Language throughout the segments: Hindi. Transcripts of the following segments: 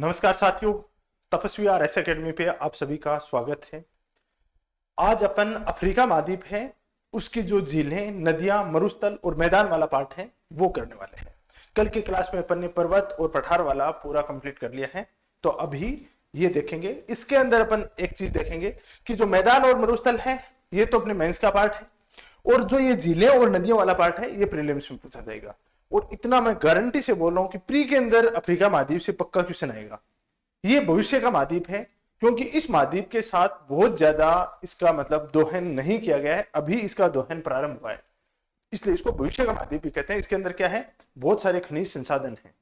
नमस्कार साथियों, तपस्वी RS एकेडमी पे आप सभी का स्वागत है। आज अपन अफ्रीका महाद्वीप है, उसकी जो झीलें, नदियां, मरुस्थल और मैदान वाला पार्ट है वो करने वाले हैं। कल की क्लास में अपन ने पर्वत और पठार वाला पूरा कंप्लीट कर लिया है, तो अभी ये देखेंगे। इसके अंदर अपन एक चीज देखेंगे कि जो मैदान और मरुस्थल है ये तो अपने मेंस का पार्ट है, और जो ये झीलें और नदियों वाला पार्ट है ये प्रीलिम्स में पूछा जाएगा। और इतना मैं गारंटी से बोल रहा हूं कि प्री के अंदर अफ्रीका महाद्वीप से पक्का क्वेश्चन आएगा। ये भविष्य का महाद्वीप है, क्योंकि इस महाद्वीप के साथ बहुत ज्यादा इसका मतलब दोहन नहीं किया गया है, अभी इसका दोहन प्रारंभ हुआ है, इसलिए इसको भविष्य का महाद्वीप भी कहते हैं। इसके अंदर क्या है, बहुत सारे खनिज संसाधन हैं।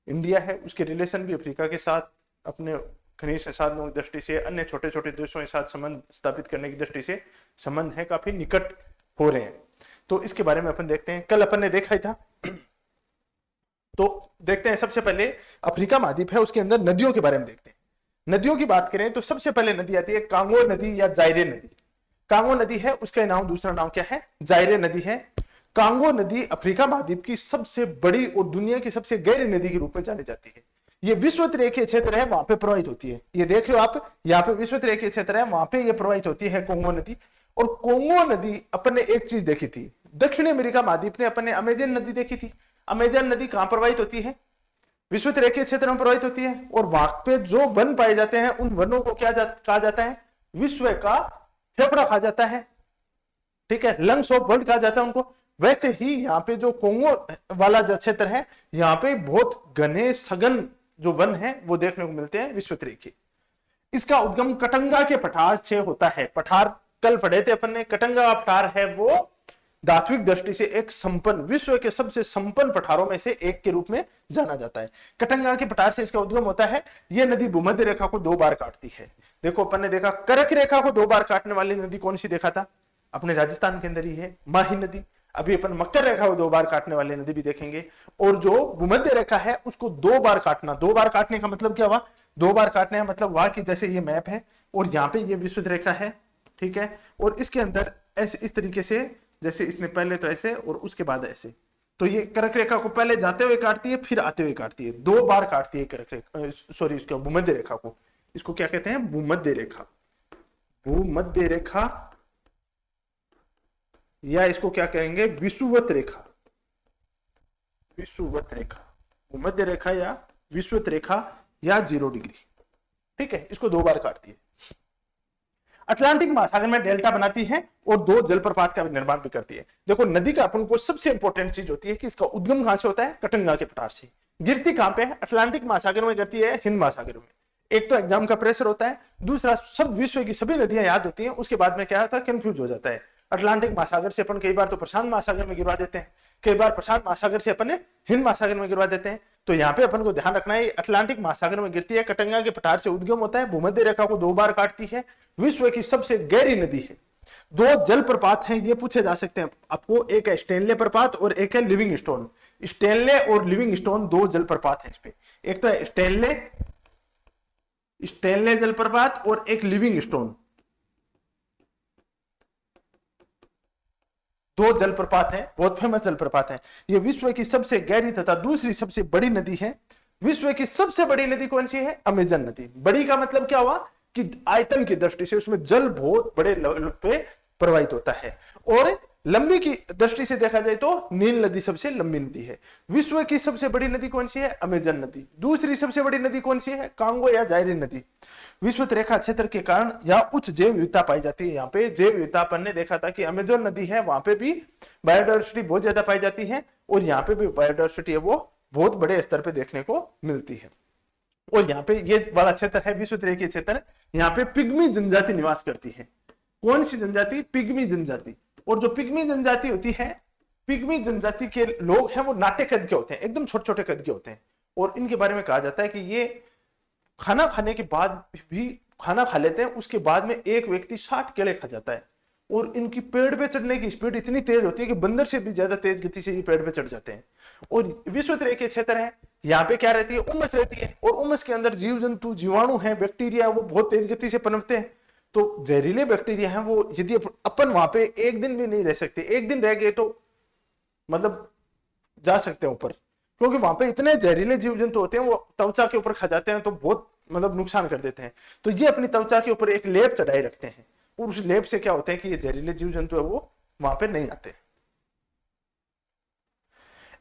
इंडिया है, उसके रिलेशन भी अफ्रीका के साथ अपने खनिज संसाधनों की दृष्टि से, अन्य छोटे छोटे देशों के साथ संबंध स्थापित करने की दृष्टि से संबंध है काफी निकट हो रहे हैं। तो इसके बारे में अपन देखते हैं। कल अपन ने देखा ही था, तो देखते हैं। सबसे पहले अफ्रीका महाद्वीप है, उसके अंदर नदियों के बारे में देखते हैं। नदियों की बात करें तो सबसे पहले नदी आती है कांगो नदी या जायरे नदी। कांगो नदी है, उसका नाम, दूसरा नाम क्या है, जायरे नदी है। कांगो नदी अफ्रीका महाद्वीप की सबसे बड़ी और दुनिया की सबसे गहरी नदी के रूप में जानी जाती है। ये विश्वतरेखीय क्षेत्र है, वहां पे प्रवाहित होती है। ये देख रहे हो आप, यहाँ पे विश्वतरेखीय क्षेत्र है, वहां पे ये प्रवाहित होती है कांगो नदी। और कांगो नदी अपन ने एक चीज देखी थी, दक्षिण अमेरिका महाद्वीप ने अपन ने अमेजन नदी देखी थी। अमेजन नदी कहां प्रवाहित होती है, विश्वतरेखीय क्षेत्र में प्रवाहित होती है। और वहां पे जो वन पाए जाते हैं उन वनों को क्या कहा जाता है, विश्व का फेफड़ा कहा जाता है, ठीक है, लंग्स ऑफ वर्ल्ड कहा जाता है उनको। वैसे ही यहाँ पे जो कांगो वाला जो क्षेत्र है, यहाँ पे बहुत घने सघन जो वन है वो देखने को मिलते हैं विश्वतरेखीय। इसका उद्गम कटंगा के पठार से होता है। पठार कल पढ़े थे अपन ने, कटंगा पठार है वो धात्विक दृष्टि से एक संपन्न, विश्व के सबसे संपन्न पठारों में से एक के रूप में जाना जाता है। कटंगा के पठार से इसका उद्गम होता है। यह नदी भूमध्य रेखा को 2 बार काटती है। देखो अपन ने देखा कर्क रेखा को 2 बार काटने वाली नदी कौन सी देखा था, अपने राजस्थान के अंदर ही है माही नदी। अभी अपन मकर रेखा को 2 बार काटने वाली नदी भी देखेंगे। और जो भूमध्य रेखा है उसको 2 बार काटना, 2 बार काटने का मतलब क्या हुआ, 2 बार काटने का मतलब हुआ कि जैसे ये मैप है और यहाँ पे ये विषुवत रेखा है, ठीक है, और इसके अंदर ऐसे इस तरीके से, जैसे इसने पहले तो ऐसे और उसके बाद ऐसे, तो ये कर्क रेखा को पहले जाते हुए काटती है फिर आते हुए काटती है, 2 बार काटती है कर्क रेखा, सॉरी इसको भूमध्य रेखा को। इसको क्या कहते हैं, भूमध्य रेखा। भूमध्य रेखा या इसको क्या कहेंगे, विषुवत रेखा। विषुवत रेखा, भूमध्य रेखा या विषुवत रेखा या 0 डिग्री, ठीक है, इसको 2 बार काटती है। अटलांटिक महासागर में डेल्टा बनाती है और 2 जलप्रपात का निर्माण भी करती है। देखो नदी का अपन को सबसे इंपॉर्टेंट चीज होती है कि इसका उद्गम कहां से होता है, कटंगा के पठार से। गिरती कहां पे है, अटलांटिक महासागर में गिरती है, हिंद महासागर में। एक तो एग्जाम का प्रेशर होता है, दूसरा सब विश्व की सभी नदियां याद होती हैं, उसके बाद में क्या होता है, कंफ्यूज हो जाता है। अटलांटिक महासागर से अपन कई बार तो प्रशांत महासागर में गिरवा देते हैं, कई बार प्रशांत महासागर से अपन हिंद महासागर में गिरवा देते हैं। तो यहाँ पे अपन को ध्यान रखना है, अटलांटिक महासागर में गिरती है, कटंगा के पठार से उद्गम होता है, भूमध्य रेखा को 2 बार काटती है, विश्व की सबसे गहरी नदी है। 2 जलप्रपात हैं, ये पूछे जा सकते हैं आपको, एक है स्टेनले प्रपात और एक है लिविंग स्टोन। स्टेनले और लिविंग स्टोन 2 जलप्रपात हैं इस पे, एक तो है स्टेनले जलप्रपात और एक लिविंग स्टोन। 2 जलप्रपात हैं, बहुत फेमस जलप्रपात हैं। ये विश्व की सबसे गहरी तथा दूसरी सबसे बड़ी नदी है। विश्व की सबसे बड़ी नदी कौन सी है, अमेजन नदी। बड़ी का मतलब क्या हुआ कि आयतन की दृष्टि से उसमें जल बहुत बड़े लेवल पे प्रवाहित होता है। और लंबी की दृष्टि से देखा जाए तो नील नदी सबसे लंबी नदी है। विश्व की सबसे बड़ी नदी कौन सी है, अमेजन नदी। दूसरी सबसे बड़ी नदी कौन सी है, कांगो या जायरे नदी। विश्वत रेखा क्षेत्र के कारण यहाँ उच्च जैव विविधता पाई जाती है। यहाँ पे जैव विविधता अपन ने देखा था कि अमेजन नदी है, वहां पे भी बायोडायवर्सिटी बहुत ज्यादा पाई जाती है, और यहाँ पे भी बायोडायवर्सिटी है वो बहुत बड़े स्तर पे देखने को मिलती है। और यहाँ पे ये वाला क्षेत्र है विश्वत रेखीय क्षेत्र, यहाँ पे पिग्मी जनजाति निवास करती है। कौन सी जनजाति, पिग्मी जनजाति। और जो पिग्मी जनजाति होती है, पिग्मी जनजाति के लोग हैं वो नाटे कद के होते हैं, एकदम छोटे छोटे कद के होते हैं। और इनके बारे में कहा जाता है कि ये खाना खाने के बाद भी खाना खा लेते हैं, उसके बाद में एक व्यक्ति 60 केले खा जाता है। और इनकी पेड़ पे चढ़ने की स्पीड इतनी तेज होती है कि बंदर से भी ज्यादा तेज गति से ये पेड़ पे चढ़ जाते हैं। और विश्वतरेखीय क्षेत्र है, यहाँ पे क्या रहती है, उमस रहती है, और उमस के अंदर जीव जंतु, जीवाणु है, बैक्टीरिया, वो बहुत तेज गति से पनपते हैं। तो जहरीले बैक्टीरिया हैं वो, यदि अपन वहां पे एक दिन भी नहीं रह सकते, एक दिन रह गए तो मतलब जा सकते हैं ऊपर, क्योंकि वहां पे इतने जहरीले जीव जंतु होते हैं, वो त्वचा के ऊपर खा जाते हैं तो बहुत मतलब नुकसान कर देते हैं। तो ये अपनी त्वचा के ऊपर एक लेप चढ़ाई रखते हैं, और उस लेप से क्या होते हैं कि ये जहरीले जीव जंतु है वो वहां पे नहीं आते।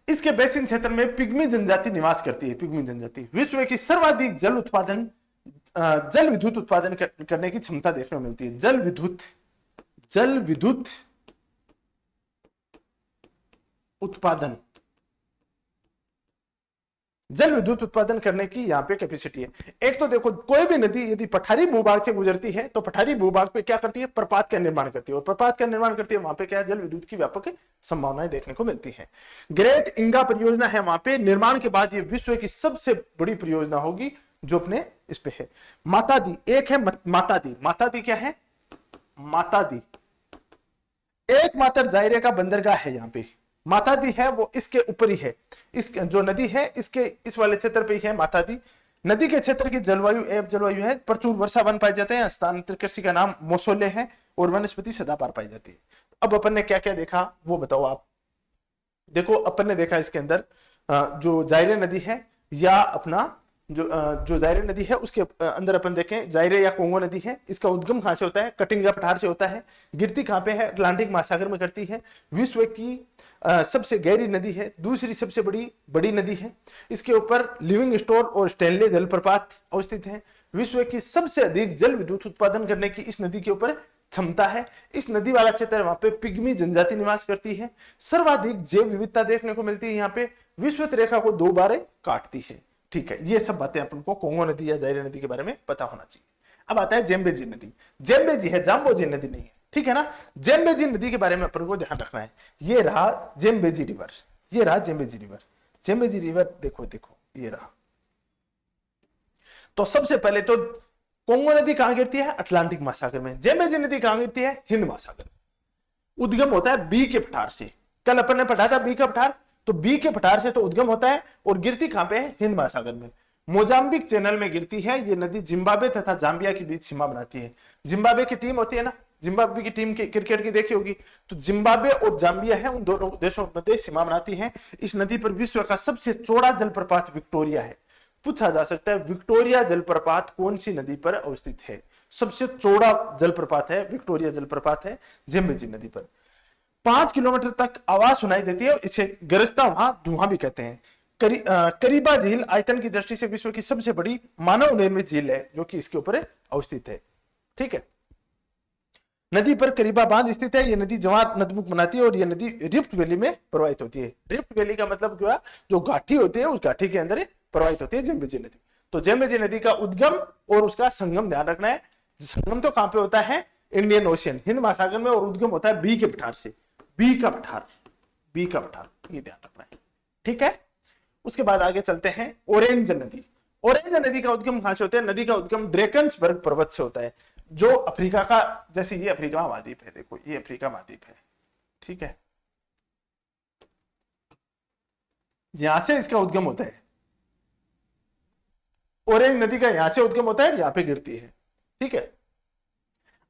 इसके बेसिन क्षेत्र में पिग्मी जनजाति निवास करती है। पिग्मी जनजाति विश्व की सर्वाधिक जल विद्युत उत्पादन करने की क्षमता देखने को मिलती है। जल विद्युत उत्पादन, जल विद्युत उत्पादन करने की यहाँ पे कैपेसिटी है। एक तो देखो, कोई भी नदी यदि पठारी भूभाग से गुजरती है तो पठारी भूभाग पे क्या करती है, प्रपात का निर्माण करती है, और प्रपात का निर्माण करती है वहां पे क्या है, जल विद्युत की व्यापक संभावनाएं देखने को मिलती है। ग्रेट इंगा परियोजना है वहां पे, निर्माण के बाद ये विश्व की सबसे बड़ी परियोजना होगी जो अपने इस पे है। मातादी एक है, मातादी क्या है, मातादी एकमात्र जायरे का बंदरगाह है। यहाँ पे मातादी है वो इसके ऊपर ही है, इसके जो नदी है इसके इस वाले क्षेत्र पे ही है मातादी। नदी के क्षेत्र की जलवायु एवं जलवायु है, प्रचुर वर्षा वन पाए जाते हैं, स्थानांतरित कृषि का नाम मौसोले है, और वनस्पति सदाबहार पाई जाती है। अब अपन ने क्या क्या देखा वो बताओ आप। देखो अपन ने देखा इसके अंदर जो जायरे नदी है, या अपना जो जायरे नदी है उसके अंदर अपन देखें, जायरे या कोंगो नदी है, इसका उद्गम कहां से होता है, कटिंगा पठार से होता है। गिरती कहां पे है, अटलांटिक महासागर में करती है। विश्व की सबसे गहरी नदी है, दूसरी सबसे बड़ी नदी है। इसके ऊपर लिविंगस्टोन और स्टैनले जलप्रपात अवस्थित है। विश्व की सबसे अधिक जल विद्युत उत्पादन करने की इस नदी के ऊपर क्षमता है। इस नदी वाला क्षेत्र वहां पे पिग्मी जनजाति निवास करती है। सर्वाधिक जैव विविधता देखने को मिलती है। यहाँ पे विश्वत रेखा को 2 बार काटती है। ठीक है, ये सब बातें अपन को कोंगो नदी या जायरे नदी के बारे में पता होना चाहिए। अब आता है जेम्बेजी नदी। जेम्बेजी है, जाम्बोजी नदी नहीं है, ठीक है ना। जेम्बेजी नदी के बारे में अपन को ध्यान रखना है। ये रहा जेम्बेजी रिवर, ये रहा जेम्बेजी रिवर। जेम्बेजी रिवर देखो ये रहा। तो सबसे पहले तो कोंगो नदी कहां गिरती है, अटलांटिक महासागर में। जेम्बेजी नदी कहां गिरती है, हिंद महासागर में। उद्गम होता है बी के पठार से। कल अपन ने पढ़ा था बी का पठार, तो बी के पठार से तो उद्गम होता है, और गिरती कहां पे है, हिंद महासागर में। मोजाम्बिक चैनल में गिरती है ये नदी। जिम्बाब्वे तथा जाम्बिया के बीच सीमा बनाती है। जिम्बाब्वे की टीम होती है ना, जिम्बाब्वे की टीम की क्रिकेट की देखी होगी, तो जिम्बाब्वे और जाम्बिया है, उन दोनों देशों के मध्य सीमा बनाती है। इस नदी पर विश्व का सबसे चौड़ा जलप्रपात विक्टोरिया है। पूछा जा सकता है विक्टोरिया जलप्रपात कौन सी नदी पर अवस्थित है। सबसे चौड़ा जलप्रपात है विक्टोरिया जलप्रपात है जेम्बेजी नदी पर। 5 किलोमीटर तक आवाज सुनाई देती है, इसे गरजता वहां धुआं भी कहते हैं। करीबा झील आयतन की दृष्टि से विश्व की सबसे बड़ी मानव निर्मित झील है, जो कि इसके ऊपर अवस्थित है। ठीक है, नदी पर करीबा बांध स्थित है। यह नदी जवार नदमुख बनाती है, और यह नदी रिफ्ट वैली में प्रवाहित होती है। रिफ्ट वैली का मतलब क्या, जो घाटी होती है उस घाटी के अंदर प्रवाहित होती है जेम्बेजी नदी। तो जेम्बेजी नदी का उद्गम और उसका संगम ध्यान रखना है। संगम तो कहां पे होता है, इंडियन ओशियन, हिंद महासागर में, और उद्गम होता है बी के पठार से। बी का पठार, ये ध्यान रखना है। ठीक है, उसके बाद आगे चलते हैं। ऑरेंज नदी। ऑरेंज नदी का उद्गम कहां से होता है, नदी का उद्गम ड्रेकन्सबर्ग पर्वत से होता है, जो अफ्रीका का, जैसे ये अफ्रीका महाद्वीप है, देखो ये अफ्रीका महाद्वीप है। ठीक है, यहां से इसका उद्गम होता है। ऑरेंज नदी का यहां से उद्गम होता है, यहां पे गिरती है। ठीक है,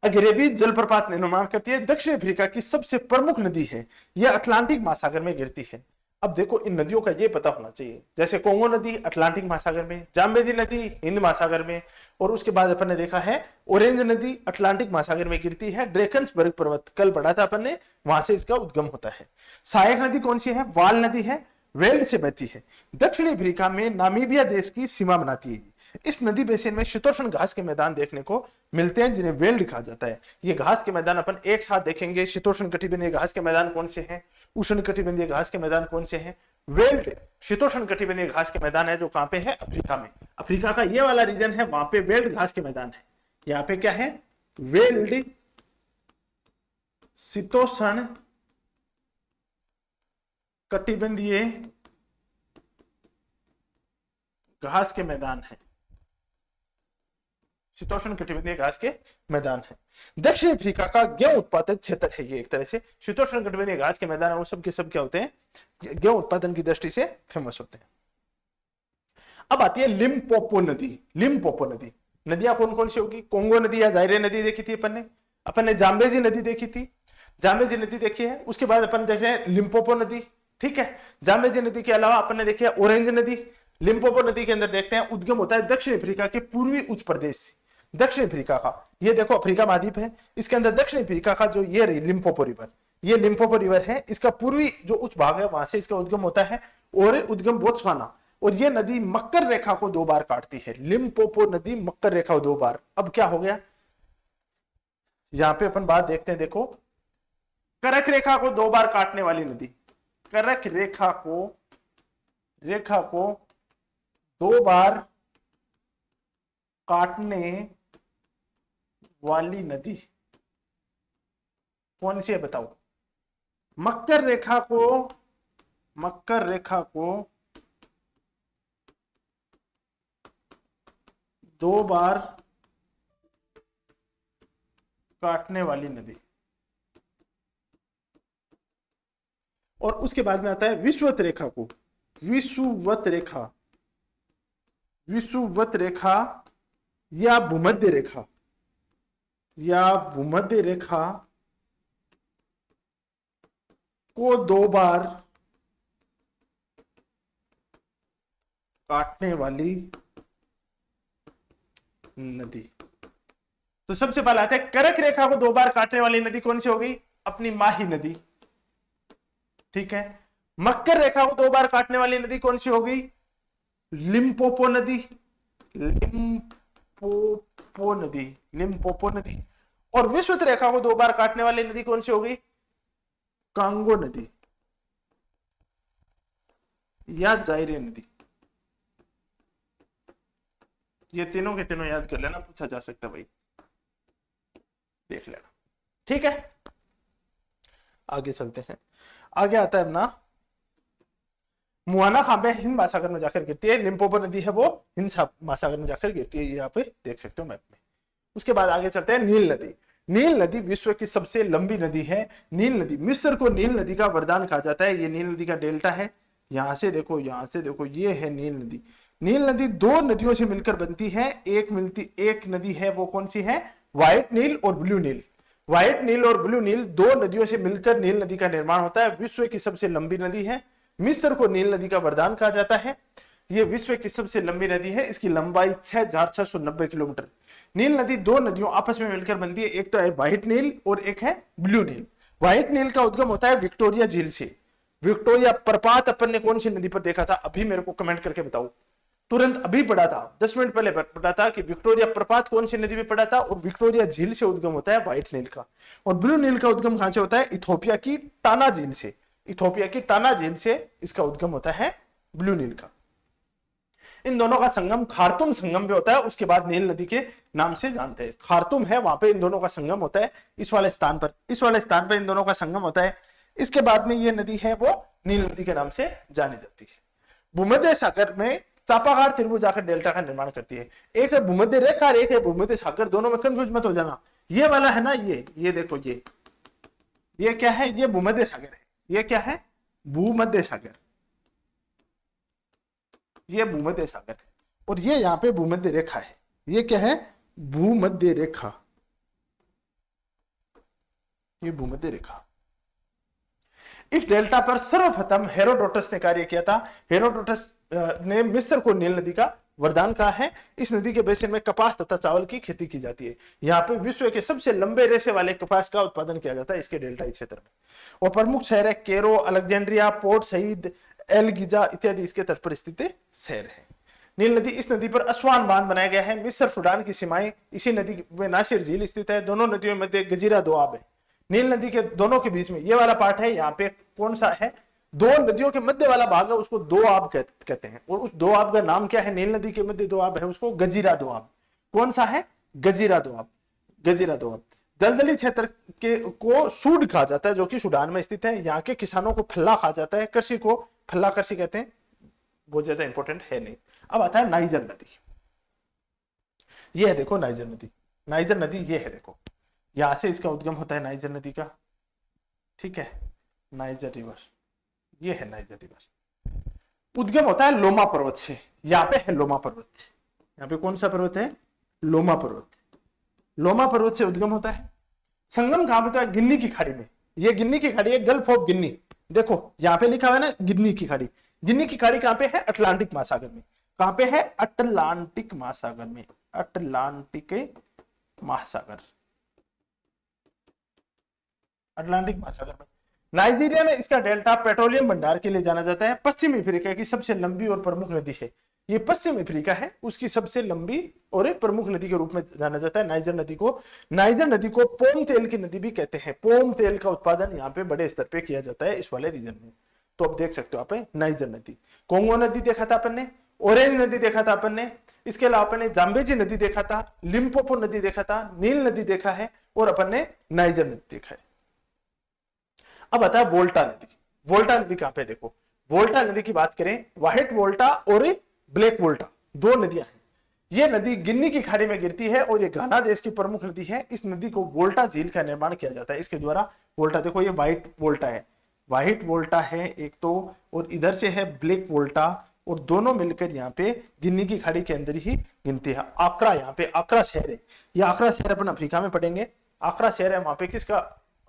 अगरेबी जलप्रपात निर्माण करती है। दक्षिण अफ्रीका की सबसे प्रमुख नदी है, यह अटलांटिक महासागर में गिरती है। अब देखो इन नदियों का ये पता होना चाहिए, जैसे कोंगो नदी अटलांटिक महासागर में, जाम्बेजी नदी हिंद महासागर में, और उसके बाद अपन ने देखा है ऑरेंज नदी अटलांटिक महासागर में गिरती है। ड्रेकन्सबर्ग पर्वत कल पढ़ा था अपन ने, वहां से इसका उद्गम होता है। सहायक नदी कौन सी है, वाल नदी है, वेल्ड से बहती है। दक्षिणी अफ्रीका में नामीबिया देश की सीमा बनाती है। इस नदी बेसिन में शीतोष्ण घास के मैदान देखने को मिलते हैं, जिन्हें वेल्ड कहा जाता है। ये घास के मैदान अपन एक साथ देखेंगे। शीतोष्ण कटिबंधीय घास के मैदान कौन से हैं, उष्ण कटिबंधीय घास के मैदान कौन से हैं। वेल्ड शीतोष्ण कटिबंधीय घास के मैदान है, जो कहां पे है, अफ्रीका में। अफ्रीका का ये वाला रीजन है, वहां पे वेल्ड घास के मैदान है। यहाँ पे क्या है, वेल्ड शीतोष्ण कटिबंधीय घास के मैदान है। शीतोष्ण कटिबंधीय घास के मैदान है। दक्षिण अफ्रीका का गेहूं उत्पादक क्षेत्र है ये, एक तरह से शीतोष्ण कटिबंधीय घास के मैदान है, वो सब के सब क्या होते हैं, गेहूं उत्पादन की दृष्टि से फेमस होते हैं। अब आती है लिम्पोपो नदी। लिम्पोपो नदी, नदियां कौन कौन सी होगी, कोंगो नदी या जायरे नदी देखी थी अपन ने जाम्बेजी नदी देखी थी, जाम्बेजी नदी देखी है। उसके बाद अपन देख रहे हैं लिम्पोपो नदी। ठीक है। जाम्बेजी नदी के अलावा अपन ने देखा ऑरेंज नदी, लिम्पोपो नदी के अंदर देखते हैं उद्गम होता है दक्षिण अफ्रीका के पूर्वी उच्च प्रदेश से। दक्षिण अफ्रीका का ये देखो अफ्रीका महाद्वीप है, इसके अंदर दक्षिण अफ्रीका का जो ये रही लिम्पोपो रिवर, ये लिम्पोपो रिवर है, इसका पूर्वी जो उच्च भाग है वहां से इसका उद्गम होता है और उद्गम बोत्सवाना। और ये नदी मकर रेखा को 2 बार काटती है, लिम्पोपो नदी मकर रेखा को 2 बार। अब क्या हो गया, यहां पे अपन बात देखते हैं, देखो करक रेखा को 2 बार काटने वाली नदी, करक रेखा को 2 बार काटने वाली नदी कौन सी है बताओ। मकर रेखा को 2 बार काटने वाली नदी। और उसके बाद में आता है विषुवत रेखा को, विषुवत रेखा या भूमध्य रेखा को 2 बार काटने वाली नदी। तो सबसे पहले आते हैं करक रेखा को 2 बार काटने वाली नदी कौन सी होगी, अपनी माही नदी, ठीक है। मकर रेखा को 2 बार काटने वाली नदी कौन सी होगी, लिम्पोपो नदी। और विषुवत रेखा को 2 बार काटने वाली नदी कौन सी होगी, कांगो नदी या जायरे नदी। ये तीनों के तीनों याद कर लेना, पूछा जा सकता भाई, देख लेना, ठीक है। आगे चलते हैं, आगे आता है अपना मुआना खांबे हिंद महासागर में जाकर गिरती है, लिम्पोपो नदी है वो हिंद महासागर में जाकर गिरती है, ये यहाँ पे देख सकते हो मैप में। उसके बाद आगे चलते हैं नील नदी। नील नदी विश्व की सबसे लंबी नदी है। नील नदी, मिस्र को नील नदी का वरदान कहा जाता है। ये नील नदी का डेल्टा है, यहां से देखो ये है नील नदी। नील नदी 2 नदियों से मिलकर बनती है, एक नदी है वो कौन सी है, व्हाइट नील और ब्लू नील। व्हाइट नील और ब्लू नील 2 नदियों से मिलकर नील नदी का निर्माण होता है। विश्व की सबसे लंबी नदी है, मिस्र को नील नदी का वरदान कहा जाता है। ये विश्व की सबसे लंबी नदी है, इसकी लंबाई 6690 किलोमीटर। नील नदी 2 नदियों आपस में मिलकर बनती है, एक तो है व्हाइट नील और एक है ब्लू नील। व्हाइट नील का उद्गम होता है विक्टोरिया झील से। विक्टोरिया प्रपात अपन ने कौन सी नदी पर देखा था, अभी मेरे को कमेंट करके बताओ, तुरंत अभी पढ़ा था, 10 मिनट पहले पढ़ा था कि विक्टोरिया प्रपात कौन सी नदी में पड़ा था, और विक्टोरिया झील से उद्गम होता है व्हाइट नील का। और ब्लू नील का उद्गम कहां से होता है, इथोपिया की टाना झील से। इथोपिया की टाना झील से इसका उद्गम होता है ब्लू नील का। इन दोनों का संगम खार्तुम संगम पे होता है, उसके बाद नील नदी के नाम से जानते हैं। खार्तुम है, वहां पे इन दोनों का संगम होता है, इस वाले स्थान पर इन दोनों का संगम होता है। इसके बाद में ये नदी है वो नील नदी के नाम से जानी जाती है। भूमध्य सागर में चापागार त्रिभुज आकर डेल्टा का निर्माण करती है। एक है भूमध्य रेखा और एक है भूमध्य सागर, दोनों में कंफ्यूज मत हो जाना। ये वाला है ना, ये देखो, ये क्या है, ये भूमध्य सागर है। ये क्या है, भूमध्य सागर, ये भूमध्य सागर है। और ये यहाँ पे भूमध्य रेखा है, ये क्या है, भूमध्य रेखा, ये भूमध्य रेखा। इस डेल्टा पर सर्वप्रथम हेरोडोटस ने कार्य किया था। हेरोडोटस ने मिस्र को नील नदी का वरदान कहा है। इस नदी के बेसिन में कपास तथा चावल की खेती की जाती है। यहाँ पे विश्व के सबसे लंबे रेशे वाले कपास का उत्पादन किया जाता है इसके डेल्टाई क्षेत्र में। और प्रमुख शहर है Cairo, Alexandria, Port Said, El Giza इत्यादि इसके तट पर स्थित शहर है। नील नदी, इस नदी पर असवान बांध बनाया गया है। मिस्र सूडान की सीमाएं इसी नदी में नासिर झील स्थित है। दोनों नदियों में गजीरा दोआब है। नील नदी के दोनों के बीच में ये वाला पार्ट है, यहाँ पे कौन सा है, 2 नदियों के मध्य वाला भाग है, उसको दोआब कहते हैं। और उस दोआब का नाम क्या है, नील नदी के मध्य दोआब है, उसको गजीरा दोआब। कौन सा है, गजीरा दोआब, गजीरा दोआब। दलदली क्षेत्र के को सूड कहा जाता है, जो कि सूडान में स्थित है। यहाँ के किसानों को फल्ला कहा जाता है, कृषि को फल्ला कृषि कहते हैं। बहुत ज्यादा इंपॉर्टेंट है नहीं। अब आता है नाइजर नदी। ये है देखो नाइजर नदी, नाइजर नदी ये है देखो, यहां से इसका उद्गम होता है नाइजर नदी का, ठीक है, नाइजर रिवर, ये है नाइजर रिवर। उद्गम होता है लोमा पर्वत से। यहाँ पे है लोमा पर्वत, यहाँ पे कौन सा पर्वत है, लोमा पर्वत। लोमा पर्वत से उद्गम होता है। संगम कहां होता है, गिन्नी की खाड़ी में। ये गिन्नी की खाड़ी है, गल्फ ऑफ गिन्नी, देखो यहाँ पे लिखा हुआ है ना गिनी की खाड़ी। गिनी की खाड़ी कहां पे है? अटलांटिक महासागर में। कहां पे है? अटलांटिक महासागर में। अटलांटिक महासागर, अटलांटिक महासागर में। नाइजीरिया में इसका डेल्टा पेट्रोलियम भंडार के लिए जाना जाता है। पश्चिमी अफ्रीका की सबसे लंबी और प्रमुख नदी है। ये पश्चिम अफ्रीका है, उसकी सबसे लंबी और एक प्रमुख नदी के रूप में जाना जाता है नाइजर नदी को। नाइजर नदी को पोम तेल की नदी भी कहते हैं। पोम तेल का उत्पादन यहाँ पे बड़े स्तर पे किया जाता है इस वाले रीजन में। तो अब देख सकते हो आप नाइजर नदी। कोंगो नदी देखा था अपन ने, ऑरेंज नदी देखा था अपन ने, इसके अलावा अपन ने जाम्बेजी नदी देखा था, लिम्पोपो नदी देखा था, नील नदी देखा है, और अपन ने नाइजर नदी देखा है। अब आता है वोल्टा नदी। वोल्टा नदी कहां पे? देखो वोल्टा नदी की बात करें, व्हाइट वोल्टा और ब्लैक वोल्टा दो नदियां हैं। ये नदी गिनी की खाड़ी में गिरती है और ये घाना देश की प्रमुख नदी है। इस नदी को वोल्टा झील का निर्माण किया जाता है इसके द्वारा। वोल्टा देखो ये व्हाइट वोल्टा है, व्हाइट वोल्टा है एक तो, और इधर से है ब्लैक वोल्टा, और दोनों मिलकर यहाँ पे गिनी की खाड़ी के अंदर ही गिनती है। आक्रा, यहाँ पे आक्रा शहर है। ये आक्रा शहर अपन अफ्रीका में पढ़ेंगे। आक्रा शहर है, वहां पे किसका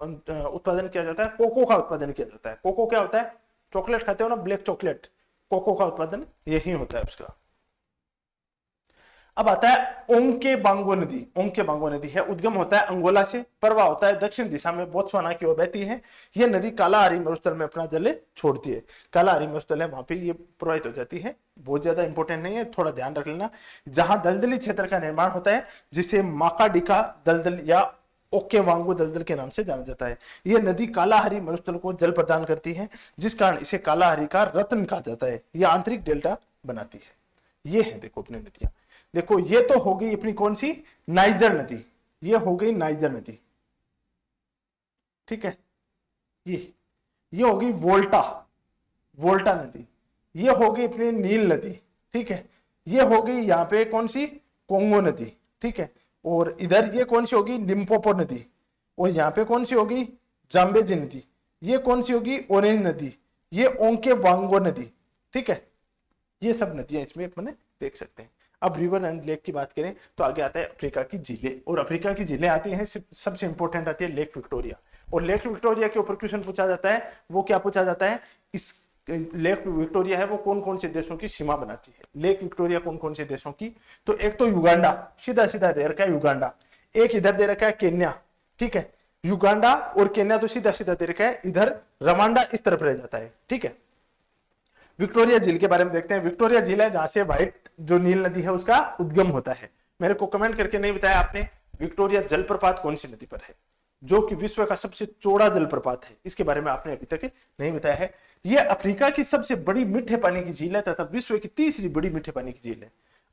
उत्पादन किया जाता है? कोको का उत्पादन किया जाता है। कोको क्या होता है? चॉकलेट खाते हो ना, ब्लैक चॉकलेट, कोको का उत्पादन यही होता है उसका। अब आता है ओंके बांगो नदी। ओंके बांगो नदी है, उद्गम होता है अंगोला से, प्रवाह होता है दक्षिण दिशा में बोत्सवाना की ओर बहती है। यह नदी कालाहारी मरुस्थल में अपना जल छोड़ती है। कालाहारी मरुस्थल है, वहां पे ये प्रवाहित हो जाती है। बहुत ज्यादा इंपॉर्टेंट नहीं है, थोड़ा ध्यान रख लेना। जहां दलदली क्षेत्र का निर्माण होता है, जिसे माकाडिका दलदल या ओके वांगो दलदल के नाम से जाना जाता है। यह नदी कालाहारी मरुस्थल को जल प्रदान करती है, जिस कारण इसे कालाहारी का रत्न कहा जाता है। यह आंतरिक डेल्टा बनाती है। ये है देखो अपनी नदियां। देखो ये तो हो गई अपनी कौन सी? नाइजर नदी। ये हो गई नाइजर नदी, ठीक है। ये हो गई वोल्टा, वोल्टा नदी। ये हो गई अपनी नील नदी, ठीक है। ये हो गई यहाँ पे कौन सी? कोंगो नदी, ठीक है। और इधर ये कौन सी होगी? लिम्पोपो नदी। और यहाँ पे कौन सी होगी? जाम्बेजी नदी। ये कौन सी होगी? ऑरेंज नदी। ये ओंके वांगो नदी, ठीक है। ये सब नदियां इसमें अपने देख सकते हैं। अब रिवर एंड लेक की बात करें तो आगे आता है अफ्रीका की झीलें। और अफ्रीका की झीलें आती हैं, सबसे इंपॉर्टेंट आती है लेक विक्टोरिया। और लेक विक्टोरिया के ऊपर क्वेश्चन पूछा जाता है। वो क्या पूछा जाता है? इस लेक विक्टोरिया है वो कौन कौन से देशों की सीमा बनाती है? लेक विक्टोरिया कौन कौन से देशों की? तो एक तो युगांडा, सीधा सीधा दे रखा है युगांडा। एक इधर दे रखा है केन्या, ठीक है। युगांडा और केन्या तो सीधा सीधा दे रखा है, इधर रवांडा इस तरफ रह जाता है, ठीक है। विक्टोरिया झील के बारे में देखते हैं। विक्टोरिया झील है जहां से व्हाइट जो नील नदी है उसका उद्गम होता है। मेरे को कमेंट करके नहीं बताया आपने विक्टोरिया जलप्रपात कौन सी नदी पर है, जो कि विश्व का सबसे चौड़ा जलप्रपात है। इसके बारे में आपने अभी तक नहीं बताया है। यह अफ्रीका की सबसे बड़ी मीठे पानी की झील है तथा विश्व की तीसरी बड़ी मीठे पानी की झील है।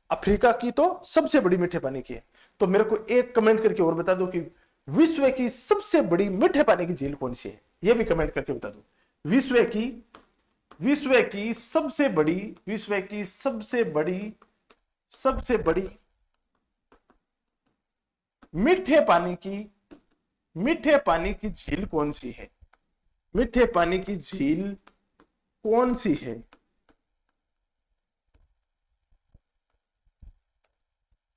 अफ्रीका की तो सबसे बड़ी मीठे पानी की है। तो मेरे को एक कमेंट करके और बता दो कि विश्व की सबसे बड़ी मीठे पानी की झील कौन सी है? यह भी कमेंट करके बता दो। विश्व की सबसे बड़ी मीठे पानी की झील कौन सी है? मीठे पानी की झील कौन सी है?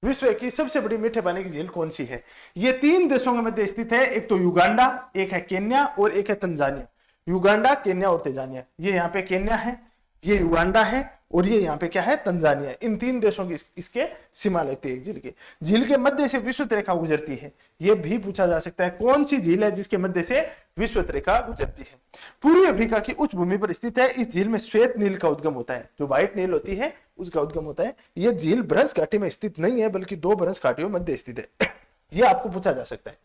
विश्व की सबसे बड़ी मीठे पानी की झील कौन सी है? ये तीन देशों के मध्य स्थित है। एक तो युगांडा, एक है केन्या और एक है तंजानिया। युगांडा, केन्या और तंजानिया। ये यहाँ पे केन्या है, ये युगांडा है और ये यहाँ पे क्या है? तंजानिया। इन तीन देशों की इसके सीमा लगती है झील के। झील के मध्य से विश्व रेखा गुजरती है। यह भी पूछा जा सकता है कौन सी झील है जिसके मध्य से विश्व रेखा गुजरती है? पूर्वी अफ्रीका की उच्च भूमि पर स्थित है। इस झील में श्वेत नील का उद्गम होता है। जो व्हाइट नील होती है उसका उद्गम होता है। यह झील भ्रंश घाटी में स्थित नहीं है बल्कि दो भ्रंश घाटियों मध्य स्थित है। यह आपको पूछा जा सकता है।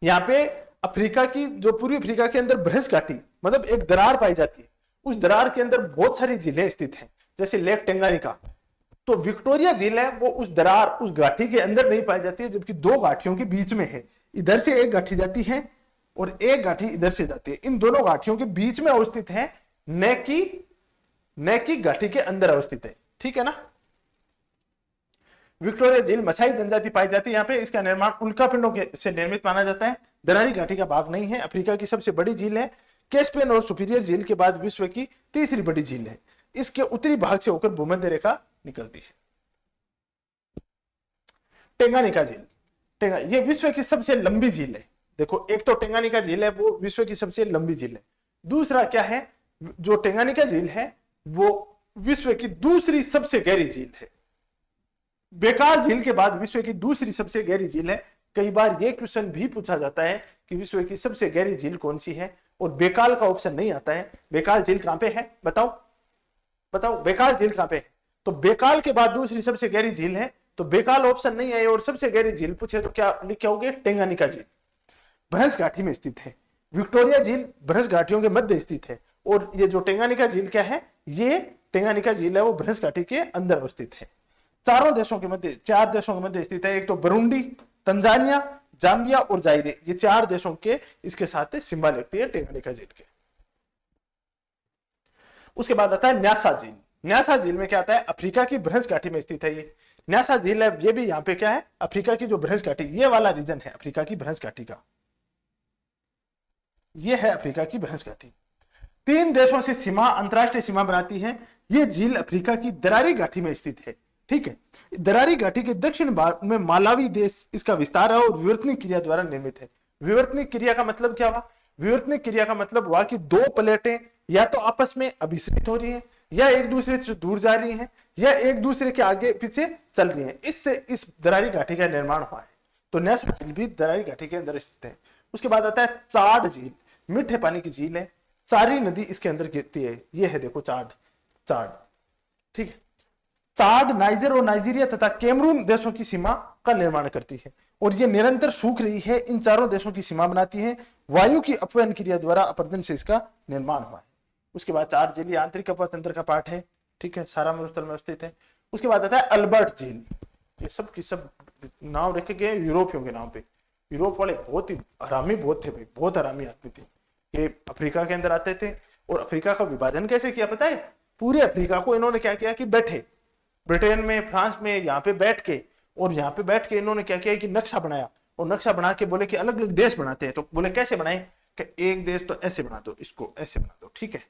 यहाँ पे अफ्रीका की जो पूर्वी अफ्रीका के अंदर भ्रंश घाटी मतलब एक दरार पाई जाती है। उस दरार के अंदर बहुत सारी झीलें स्थित हैं, जैसे लेक टेंगानिका। तो विक्टोरिया झील है वो उस दरार, उस घाटी के अंदर नहीं पाई जाती है, जबकि दो घाटियों के बीच में है। इधर से एक घाटी जाती है और एक घाटी इधर से जाती है। इन दोनों घाटियों के बीच में अवस्थित है, न कि घाटी के अंदर अवस्थित है, ठीक है ना। विक्टोरिया झील मसाई जनजाति पाई जाती है यहाँ पे। इसका निर्माण उल्कापिंडों से निर्मित माना जाता है। दरारी घाटी का भाग नहीं है। अफ्रीका की सबसे बड़ी झील है। कैस्पियन और सुपीरियर झील के बाद विश्व की तीसरी बड़ी झील है। इसके उत्तरी भाग से होकर भूमध्य रेखा निकलती है। टेंगानिका झील, ये विश्व की सबसे लंबी झील है। देखो एक तो टेंगानिका झील है वो विश्व की सबसे लंबी झील है। दूसरा क्या है, जो टेंगानिका झील है वो विश्व की दूसरी सबसे गहरी झील है। बेकाल झील के बाद विश्व की दूसरी सबसे गहरी झील है। कई बार यह क्वेश्चन भी पूछा जाता है कि विश्व की सबसे गहरी झील कौन सी है, और बेकाल का ऑप्शन नहीं आता है। बेकाल झील कहां पे है, बताओ बताओ, बेकाल झील कहां पे है? तो बेकाल के बाद दूसरी सबसे गहरी झील है, तो बेकाल ऑप्शन नहीं है, और सबसे गहरी झील पूछे तो क्या लिखोगे, टेंगानिका झील। भ्रंश घाटी में स्थित है। विक्टोरिया झील भ्रंश घाटियों के मध्य स्थित है, और ये जो टेंगानिका झील क्या है, ये टेंगानिका झील है वो भ्रंश घाटी के अंदर अवस्थित है। चार देशों के मध्य स्थित है। एक तो बुरुंडी, तंजानिया, जाम्बिया और जायरे, ये 4 देशों के इसके साथ सीमा लगती है टेंगानिका झील के। उसके बाद आता है न्यासा झील। न्यासा झील में क्या आता है, अफ्रीका की भ्रंश घाटी में स्थित है ये न्यासा झील है। ये भी यहाँ पे क्या है, अफ्रीका की जो भ्रंश घाटी, ये वाला रीजन है अफ्रीका की भ्रंश घाटी का, ये है अफ्रीका की भ्रंश घाटी। 3 देशों से सीमा, अंतरराष्ट्रीय सीमा बनाती है। ये झील अफ्रीका की दरारी घाटी में स्थित है। ठीक है, दरारी घाटी के दक्षिण भाग में मालावी देश इसका विस्तार है और विवर्तनिक क्रिया द्वारा निर्मित है। विवर्तनिक क्रिया का मतलब क्या हुआ, विवर्तनिक क्रिया का मतलब हुआ कि 2 प्लेटें या तो आपस में अभिसरित हो रही हैं, या एक दूसरे से दूर जा रही हैं, या एक दूसरे के आगे पीछे चल रही हैं। इससे इस दरारी घाटी का निर्माण हुआ है। तो न्यासा झील भी दरारी घाटी के अंदर स्थित है। उसके बाद आता है चाड झील। मीठे पानी की झील है, चारी नदी इसके अंदर गिरती है। ये है देखो चाड, ठीक है। चाड नाइजर और नाइजीरिया तथा कैमरून देशों की सीमा का निर्माण करती है, और ये निरंतर सूख रही है। इन चारों देशों की सीमा बनाती है। वायु की अपवहन क्रिया द्वारा अपरदन से इसका निर्माण हुआ है। उसके बाद चाड झील आंतरिक अपतंत्र का पार्ट है। ठीक है, सारा मरुस्थल में स्थित है। उसके बाद आता है अल्बर्ट झील। ये सब की सब नाम रखे गए यूरोपियों के नाम पे। यूरोप वाले बहुत ही हरामी बहुत थे भाई, बहुत हरामी आदमी थे। ये अफ्रीका के अंदर आते थे, और अफ्रीका का विभाजन कैसे किया पता है, पूरे अफ्रीका को इन्होंने क्या किया कि बैठे ब्रिटेन में, फ्रांस में, यहाँ पे बैठ के, और यहाँ पे बैठ के इन्होंने क्या किया कि नक्शा बनाया, और नक्शा बना के बोले कि अलग अलग देश बनाते हैं। तो बोले कैसे बनाए, कि एक देश तो ऐसे बना दो, इसको ऐसे बना दो, ठीक है,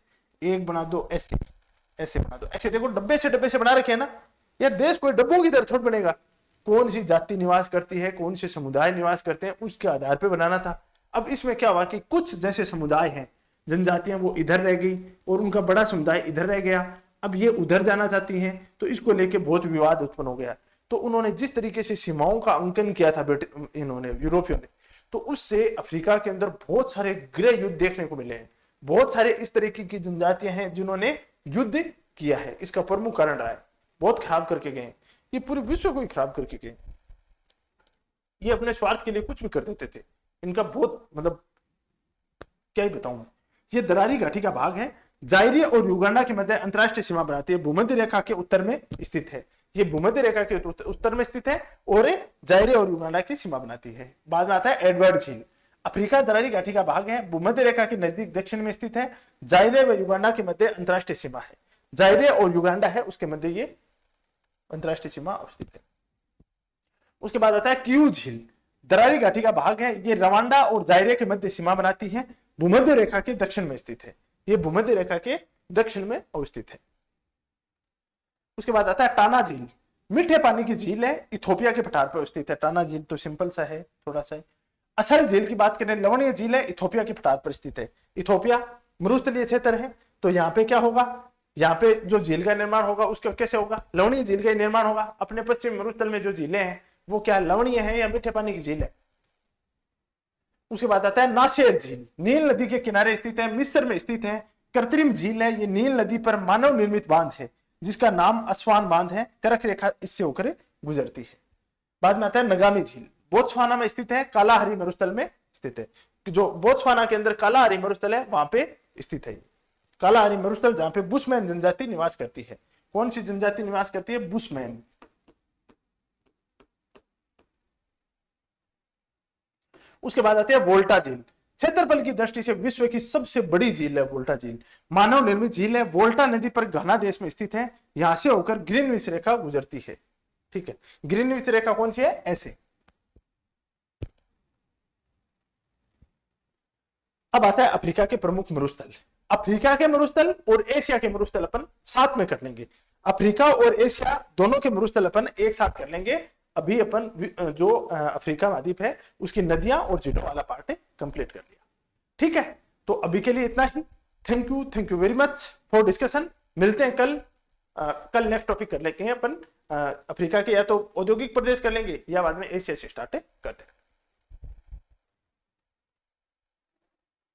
एक बना दो ऐसे, ऐसे बना दो, ऐसे। देखो डब्बे से बना रखे है ना यार, देश कोई डब्बों की तरह थोड़ा बनेगा। कौन सी जाति निवास करती है, कौन से समुदाय निवास करते हैं, उसके आधार पर बनाना था। अब इसमें क्या हुआ कि कुछ जैसे समुदाय हैं, जनजातियां, वो इधर रह गई, और उनका बड़ा समुदाय इधर रह गया। अब ये उधर जाना चाहती हैं, तो इसको लेके बहुत विवाद उत्पन्न हो गया। तो उन्होंने जिस तरीके से सीमाओं का अंकन किया था इन्होंने, यूरोपियों ने, तो उससे अफ्रीका के अंदर बहुत सारे गृह युद्ध देखने को मिले हैं। बहुत सारे इस तरीके की जनजातियां हैं जिन्होंने युद्ध किया है। इसका प्रमुख कारण रहा है, बहुत खराब करके गए, ये पूरे विश्व को ही खराब करके गए। ये अपने स्वार्थ के लिए कुछ भी कर देते थे। इनका बहुत मतलब क्या ही बताऊं। ये दरारी घाटी का भाग है। जायरे और युगांडा के मध्य अंतरराष्ट्रीय सीमा बनाती है। भूमध्य रेखा के उत्तर में स्थित है। ये भूमध्य रेखा के उत्तर में स्थित है, और जायरे और युगांडा की सीमा बनाती है। बाद में आता है एडवर्ड झील। अफ्रीका दरारी घाटी का भाग है, भूमध्य रेखा के नजदीक दक्षिण में स्थित है। जायरे व युगांडा के मध्य अंतरराष्ट्रीय सीमा है। जायरे और युगांडा है, उसके मध्य ये अंतरराष्ट्रीय सीमा अवस्थित है। उसके बाद आता है क्यू झील। दरारी घाटी का भाग है, ये रवांडा और जायरे के मध्य सीमा बनाती है। भूमध्य रेखा के दक्षिण में स्थित है। ये भूमध्य रेखा के दक्षिण में अवस्थित है। उसके बाद आता है टाना झील। मीठे पानी की झील है, इथोपिया के पठार पर स्थित है। टाना झील तो सिंपल सा है, थोड़ा सा। असल झील की बात करें, लवणीय झील है, इथोपिया के पठार पर स्थित है। इथोपिया मरुस्थलीय क्षेत्र है, तो यहाँ पे क्या होगा, यहाँ पे जो झील का निर्माण होगा उसका कैसे होगा, लवणीय झील का निर्माण होगा। अपने पश्चिम मरुस्थल में जो झीलें हैं वो क्या लवणीय है या मीठे पानी की झील है। उसके बाद आता है नासेर झील। नील नदी के किनारे स्थित है, मिस्र में स्थित है। कृत्रिम झील है, ये नील नदी पर मानव निर्मित बांध है जिसका नाम अस्वान बांध है। कर्क रेखा इससे होकर गुजरती है। बाद में आता है नगामी झील। बोत्सवाना में स्थित है, कालाहारी मरुस्थल में स्थित है। जो बोत्सवाना के अंदर कालाहारी मरुस्थल है वहां पे स्थित है। कालाहारी मरुस्थल जहां पे बुशमैन जनजाति निवास करती है। कौन सी जनजाति निवास करती है, बुशमैन। उसके बाद आती है वोल्टा झील। क्षेत्रफल की दृष्टि से विश्व की सबसे बड़ी झील है वोल्टा झील। मानव निर्मित झील है। वोल्टा नदी पर घाना देश में स्थित है। यहां से होकर ग्रीनविच रेखा गुजरती है। ठीक है, ग्रीनविच रेखा कौन सी है, ऐसे। अब आता है अफ्रीका के प्रमुख मरुस्थल। अफ्रीका के मरुस्थल और एशिया के मरुस्थल अपन साथ में कर लेंगे। अफ्रीका और एशिया दोनों के मरुस्थल अपन एक साथ कर लेंगे। अभी अपन जो अफ्रीका महाद्वीप है उसकी नदियां और झीलों वाला पार्ट कंप्लीट कर लिया। ठीक है, तो अभी के लिए इतना ही। Thank you very much for discussion. मिलते हैं कल। कल नेक्स्ट टॉपिक कर लेते हैं अपन अफ्रीका के, या तो औद्योगिक प्रदेश कर लेंगे या बाद में एशिया से स्टार्ट करते हैं।